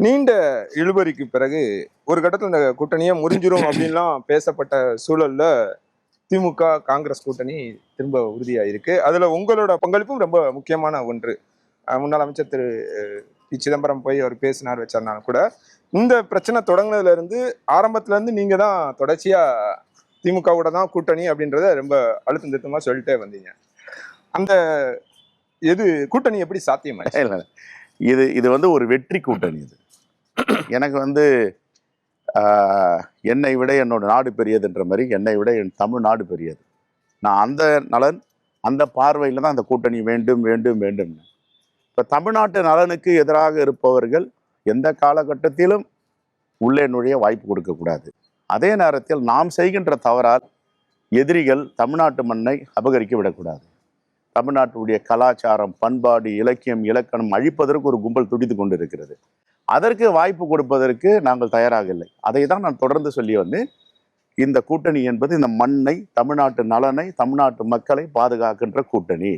நீண்ட இழுபறிக்கு பிறகு ஒரு கட்டத்துல இந்த கூட்டணியே முறிஞ்சிரும் அப்படின்லாம் பேசப்பட்ட சூழல்ல திமுக காங்கிரஸ் கூட்டணி திரும்ப உறுதியாயிருக்கு. அதுல உங்களோட பங்களிப்பும் ரொம்ப முக்கியமான ஒன்று. முன்னாள் அமைச்சர் திரு பி சிதம்பரம் போய் அவர் பேசினார் வச்சாருனாலும் கூட இந்த பிரச்சனை தொடங்குனதுல இருந்து ஆரம்பத்துல இருந்து நீங்க தான் தொடர்ச்சியா திமுகவோட தான் கூட்டணி அப்படின்றத ரொம்ப அழுத்தம் திருத்தமா சொல்லிட்டே வந்தீங்க. அந்த எது கூட்டணி எப்படி சாத்தியமாச்சு? இல்ல, இது இது வந்து ஒரு வெற்றி கூட்டணி. இது எனக்கு வந்து என்னை விட என்னோட நாடு பெரியதுன்ற மாதிரி என்னை விட என் தமிழ்நாடு பெரியது. நான் அந்த நலன் அந்த பார்வையில் தான் அந்த கூட்டணி வேண்டும் வேண்டும் வேண்டும். இப்போ தமிழ்நாட்டு நலனுக்கு எதிராக இருப்பவர்கள் எந்த காலகட்டத்திலும் உள்ளே நுழைய வாய்ப்பு கொடுக்கக்கூடாது. அதே நேரத்தில் நாம் செய்கின்ற தவறால் எதிரிகள் தமிழ்நாட்டு மண்ணை அபகரிக்க விடக்கூடாது. தமிழ்நாட்டுடைய கலாச்சாரம், பண்பாடு, இலக்கியம், இலக்கணம் அழிப்பதற்கு ஒரு கும்பல் துடித்து கொண்டு இருக்கிறது. அதற்கு வாய்ப்பு கொடுப்பதற்கு நாங்கள் தயாராக இல்லை. அதை தான் நான் தொடர்ந்து சொல்லி வந்து இந்த கூட்டணி என்பது இந்த மண்ணை, தமிழ்நாட்டு நலனை, தமிழ்நாட்டு மக்களை பாதுகாக்கின்ற கூட்டணி.